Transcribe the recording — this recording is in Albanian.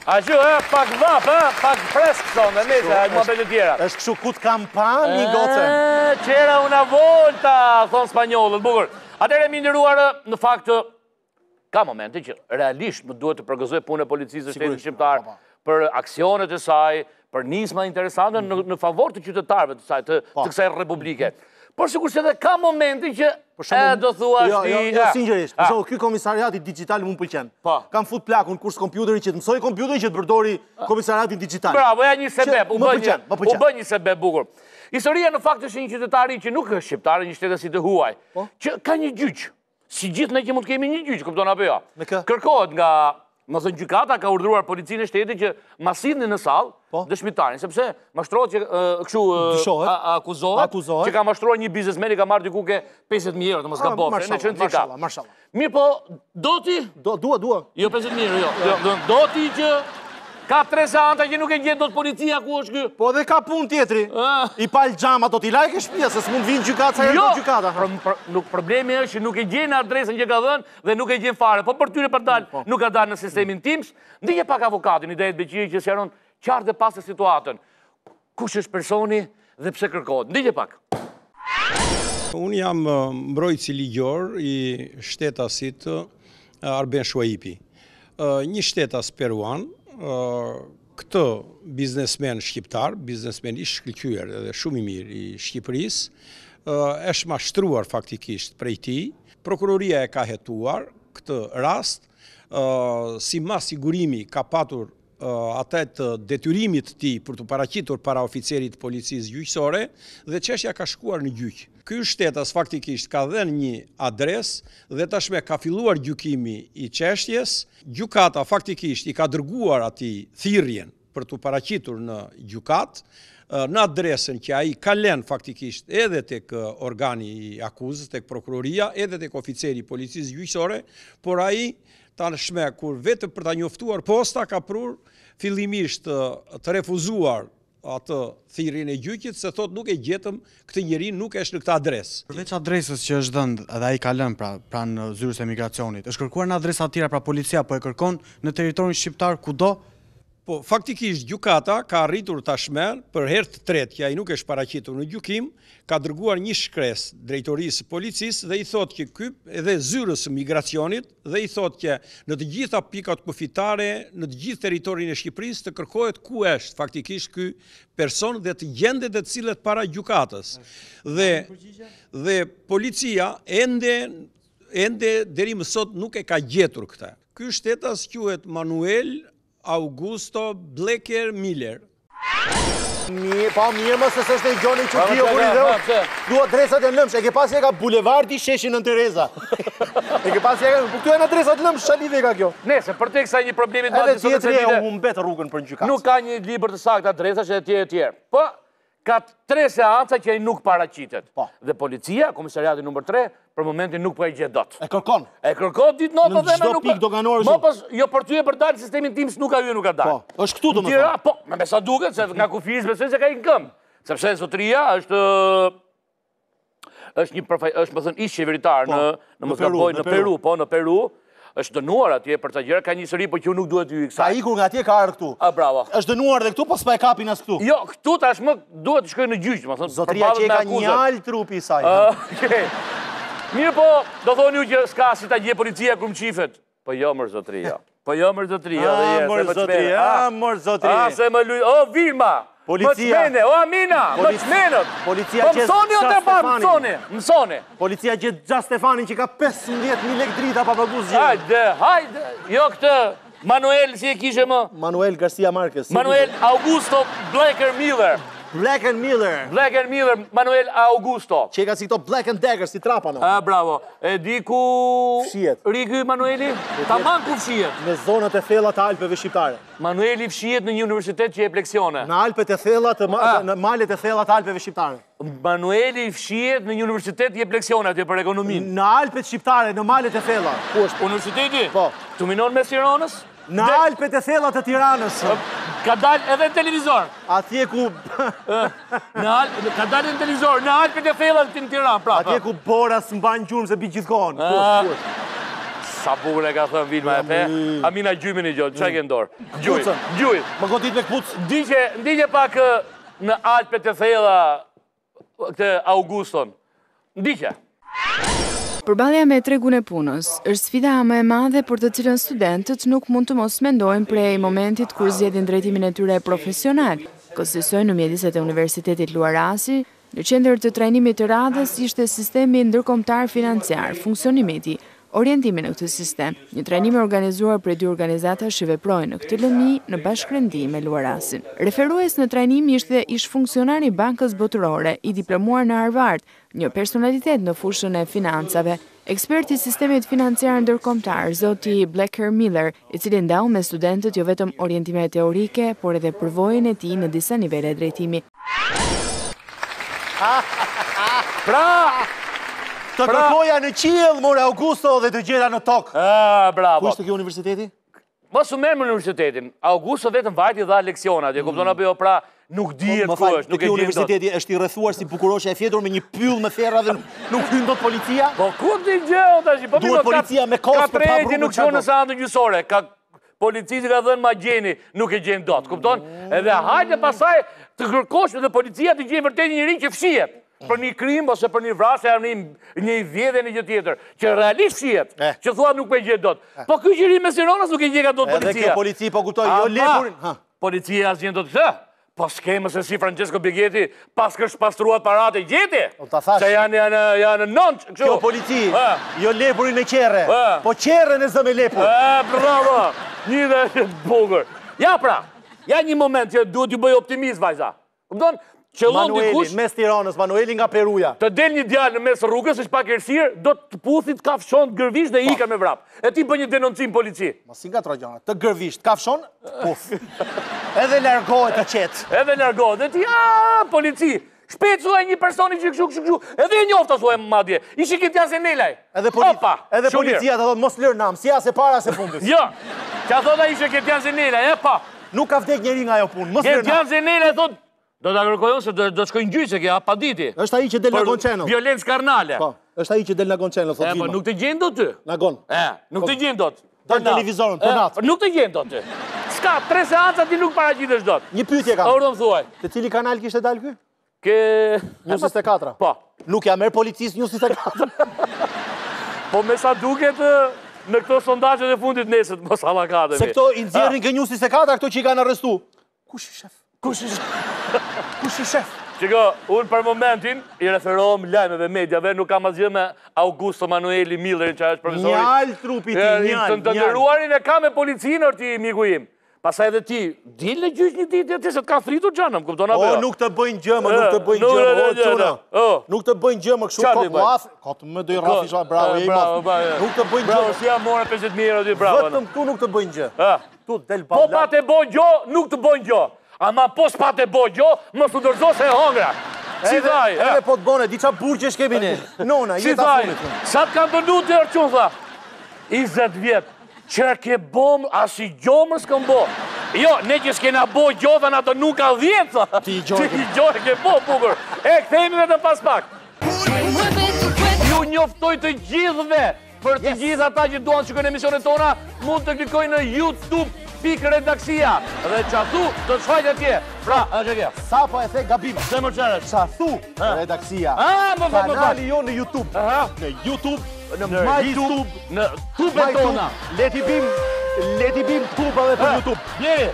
A që, pak vap, pak fresk sonë, nese, më bëjtë tjera. Është kështu kut kampani, goce. Qera una volta, thonë spanjollët, bukur. Atëre mi ndëruar, në fakt, ka momente që realisht më duhet të përgëzoj punë e policisë shtetit shqiptar për aksionet e saj, për nisma interesante në favor të qytetarëve të saj, të kësaj republike. Por sikur se dhe ka momente që do thua Jo, sinqerisht, për shembull, ky komisariati digital më pëlqen. Kam fut plakun kurs kompjuteri që të mësoj kompjuterin që të përdori komisariatin digital. Bravo, ja një sebeb, u bë një sebeb bukur. Historia në fakt është një qytetari që nuk është shqiptar, një shtetësi të huaj, që ka një gjyq. Si gjithë ne që mund të kemi një gjyq, kupton apo jo? Kërkohet nga, më thënë gjykata ka urdhëruar policinë e shtetit që ma sillni në sallë dëshmitarin, sepse mashtrohet që kështu akuzohet që ka mashtruar një biznesmen i ka marrë diku ke 50.000 euro, të mos gabosh, në qendrika. Mirë po, do ti? Dua. Jo 50.000 euro, jo. Do ti që ka 3 seanta që nuk e gjen dot policia ku është ky? Po dhe ka punë tjetri. I pal xhama do t'i lajke shtëpia se s'mund vinë gjykata herë në gjykata. Nuk problemi është që nuk e gjen adresën që ka dhënë dhe nuk e gjen fare. Po për tyre për dalë, nuk ka dalë në sistemin Teams. Ndije pak avokatin, Idejet Beqiri që sqaron qartë dhe pastë situatën. Kush është personi dhe pse kërkohet? Ndije pak. Unë jam mbrojtësi ligjor i shtetasit Arben Shuaipi. Një shtetas peruan. Këtë biznesmen shqiptar, biznesmen i shkëlqyer dhe shumë i mirë i Shqipërisë, është mashtruar faktikisht prej tij. Prokuroria e ka hetuar këtë rast, si mas sigurimi ka patur atë të detyrimit të tij për të paraqitur para oficerit të policisë gjyqësore dhe çështja ka shkuar në gjyq. Ky shtetas faktikisht ka dhënë një adresë dhe tashmë ka filluar gjykimi i çështjes. Gjykata faktikisht i ka dërguar atij thirrjen për të paraqitur në gjykat në adresën që ai ka lënë faktikisht edhe tek organi i akuzës, tek prokuroria, edhe tek oficeri i policisë gjyqësore, por ai tashmë kur vetëm për ta njoftuar posta ka prur fillimisht të refuzuar atë thirrjen e gjyqit se thot nuk e gjetëm këtë njerëz, nuk është në këtë adresë. Përveç adresës që është dhënë dhe ai ka lënë pranë zyrës së emigracionit, është kërkuar në adresa të tjera pra policia po e kërkon në territorin shqiptar kudo? Po faktikisht gjykata ka arritur tashmë për herë të tretë që ai nuk është paraqitur në gjykim, ka dërguar një shkresë drejtorisë së policisë dhe i thotë që ky edhe zyrës së migracionit dhe i thotë që në të gjitha pikat kufitare, në të gjithë territorin e Shqipërisë të kërkohet ku është faktikisht ky person dhe të gjendet dhe të cilët para gjykatës. Dhe policia ende deri më sot nuk e ka gjetur këtë. Ky shtetas quhet Manuel Augusto Blecker Miller. Mirë më se s'është e gjoni që ti o buri dhe du adresat e lëmsh, e ke pasi e ka bulevardi Sheshi Nën Tereza. E ke pasi e ka, këtu e në adresat lëmsh, shalidhe ka kjo. Nese, për te kësa një problemit ma edhe tjetëri e humbet rrugën për në gjykatë. Nuk ka një libër të saktë adresash edhe tjerë. Po, ka 3 seanca që ai nuk paraqitet. Dhe policia, komisariati numër 3, për momentin nuk po e gjet dot. E kërkon. E kërkon ditë notë dhe nuk. Në çdo pikë doganore. Mo pas, jo për ty e për dalë sistemin Teams nuk ka hyrë, nuk ka dalë. Po, është këtu domethënë. Po, me sa duket se nga kufiz besoj se ka një këmbë. Sepse zotëria është një është më thënë ish qeveritar në Peru, po në Peru. Është dënuar atje për ta gjëra, ka një histori po që nuk duhet hyj kësaj. Ka ikur nga atje ka ardhur këtu. Bravo. Është dënuar edhe këtu, po s'pa e kapin as këtu. Jo, këtu tashmë duhet të shkojë në gjyq, domethënë. Zotëria që ka një alë trupi i saj. Mirë po, do thoni ju që s'ka si ta gjej policia kur mçifet. Po jo mër zotëria. Po jo mër zotëria, mër zotëria, mër zotëria. Se më luj, o Vilma. Policia. O Amina, më çmenët. Policia që mësoni. Policia që Gja Stefanin që ka 15.000 lekë drita pa paguar gjë. Hajde. Jo këtë Manuel si e kishe më? Manuel Garcia Marquez. Manuel Augusto Blecker Miller. Black and Miller, Manuel Augusto. Që ka si këto Black and Dagger, si trapa në. Bravo. E di ku fshihet. Riky Manueli? Tamam ku fshihet. Në zonat e thella të Alpeve shqiptare. Manueli fshihet në një universitet që jep leksione. Në Alpet e thella në malet e thella të Alpeve shqiptare. Manueli fshihet në një universitet që jep leksione atje për ekonominë. Në Alpet shqiptare, në malet e thella. Ku është? Universiteti? Po. Tuminon mes Tiranës? Në Alpet e thella të Tiranës. Ka dalë edhe në televizor. Atje ku... Ka dalë në televizor, në Alpet e thella të Tiranë, pra. Atje ku Bora s'mban gjurmë se bi gjithkohon. Sa bukur e ka thënë Vilma e pe. Amina gjymin i gjotë, që e ke ndorë? Gjuj. Më godit me këpuc. Ndike pak në Alpet e Thella këtë Auguston. Ndike. Përballja me tregun e punës është sfida më e madhe për të cilën studentët nuk mund të mos mendojnë prej momentit kur zgjedhin drejtimin e tyre profesional. Kësaj në mjediset e Universitetit Luarasi, në qendër të trajnimit të radhës ishte sistemi ndërkombëtar financiar, funksionimi i tij, orientimi në këtë sistem, një trajnim organizuar prej dy organizatash që veprojnë në këtë lëmi në bashkërendim me Luarasin. Referues në trajnim ishte ish funksionar i Bankës Botërore, i diplomuar në Harvard, një personalitet në fushën e financave, ekspert i sistemit financiar ndërkombëtar, zoti Blacker Miller, i cili ndau me studentët jo vetëm orientime teorike, por edhe përvojën e tij në disa nivele drejtimi. Pra! Të kërkoja në qiell, more Augusto, dhe të gjera në tokë. Bravo. Ku ishte kjo universiteti? Mos u merr me universitetin. Augusto vetëm vajti dha leksionat, e kupton apo jo, pra nuk dihet ku është, nuk e Kjo gjen dot. universiteti është i rrethuar si bukuroshe e fjetur me një pyll me ferra dhe nuk hyn dot policia? Po ku ti gjeu tash? Po Duhet policia me kos për ta Katreti nuk shkon në sandë gjysore. Policisti ka dhënë magjeni, nuk e gjen dot, kupton? Edhe hajde pasaj të kërkosh edhe policia të gjejë vërtet një njerëz që fshihet për një krim ose për një vrasje apo një vjedhje në gjë tjetër, që realisht fshihet, që thua nuk e gjen dot. Po ky qiri me Sironas nuk e gjej dot policia. Edhe kjo polici po kuptoj, jo lepurin. Policia as gjen dot këtë. Po skemës e si Francesco Bighetti pas kështë pastruat parate gjeti. Se janë nënç. Kjo polici, jo lepurin e qerre, po qerre në zë me lepur. Bravo, një dhe bukur. Ja pra, ja një moment që duhet ju bëj optimist, vajza. Këpëton, qëllon dikush... Mes Tiranës, Manueli nga Peruja. Të del një djalë në mes rrugës, është pak errësirë, do të puthit kafshon, gërvisht dhe ika me vrap. E ti bë një denoncim polici. Ma si nga trojana, të gërvisht, kafshon, puf. Edhe largohet të qetë. Edhe largohet, dhe ti, polici. Shpejt suaj një personi që këshu, edhe njofta suaj madje. Ishi këtë janë se nelaj. Edhe policia të thotë mos lërë nam, si as e para se fundës. Jo, që a thota ishe këtë janë se nelaj, Nuk ka vdek njeri nga jo punë, mos lërë nam. Këtë janë se nelaj, thot, do të agrikojon se do të shkojnë gjyqe, kja pa diti. Është ai që del në Gonçenov. Violencë karnale. Po, është ai që del në Gonçenov, thot Vilma. Po nuk të gjen dot ty. Na gon. Nuk të gjen dot. Për televizorën, për natë. Nuk të gjen dot ty. S'ka, 3 seanca ti nuk paraqitesh dot. Një pyetje kam. Urdhëm thuaj. Te cili kanal kishte dalë ky? Ke... News 24. Po. Nuk ja merr policisë News 24. Po me sa duket në këto sondazhet e fundit nesër mos hallakademi. Se këto i nxjerrin ke News 24 këto që i kanë arrestu. Kush i shef? Kush i shef? Kush i shef? Qiko, unë për momentin i referohem lajmeve mediave, nuk kam asgjë me Augusto Manueli Millerin, që është profesori. Njall trupi ti, njall. Të ndëruarin e ka me policinë, ti miku im. Pasaj edhe ti, dil në gjyq një ditë, ti se të ka thritur gjanëm, kuptona për jo? Nuk të bëjnë gjëmë, nuk të bëjnë gjëmë, nuk të bëjnë gjëmë, këshu kot lafë, ka të më dojë rafi shma, bravo, e i mafë, nuk të bëjnë gjëmë. Bravo, si jam more 50 mirë, ti bravo. Vëtëm tu nuk të bëjnë gjë. Tu del pa po pa të bëjnë gjë, nuk të bëjnë gjë. Ama po s'pa të bëjnë gjë, më së dërzo se hongra. Si thaj, edhe po të bone, diqa burqe shkemi ne. Nona, jeta funit. Sa të kam bëndu tëërqun, tha, 20 vjetë, që ke bom, as i gjomës këm bo. Jo, ne që s'kena bo gjotën ato nuk ka 10, tha. Ti i gjojë ke bo, bukur. Kthejmë dhe të pas pak. Ju njoftoj të gjithve, për të gjithë ata që duan të shikojnë emisionet tona, mund të klikojnë në YouTube.redaksia. Dhe që thu, do të shfajt atje. Pra, është kja. Sa po e the gabim. Se më qërët. Qa thu, redaksia. Kanali jo në YouTube. Në YouTube, në MyTube, në tube tona. Leti bim tube dhe për YouTube. Bjeri.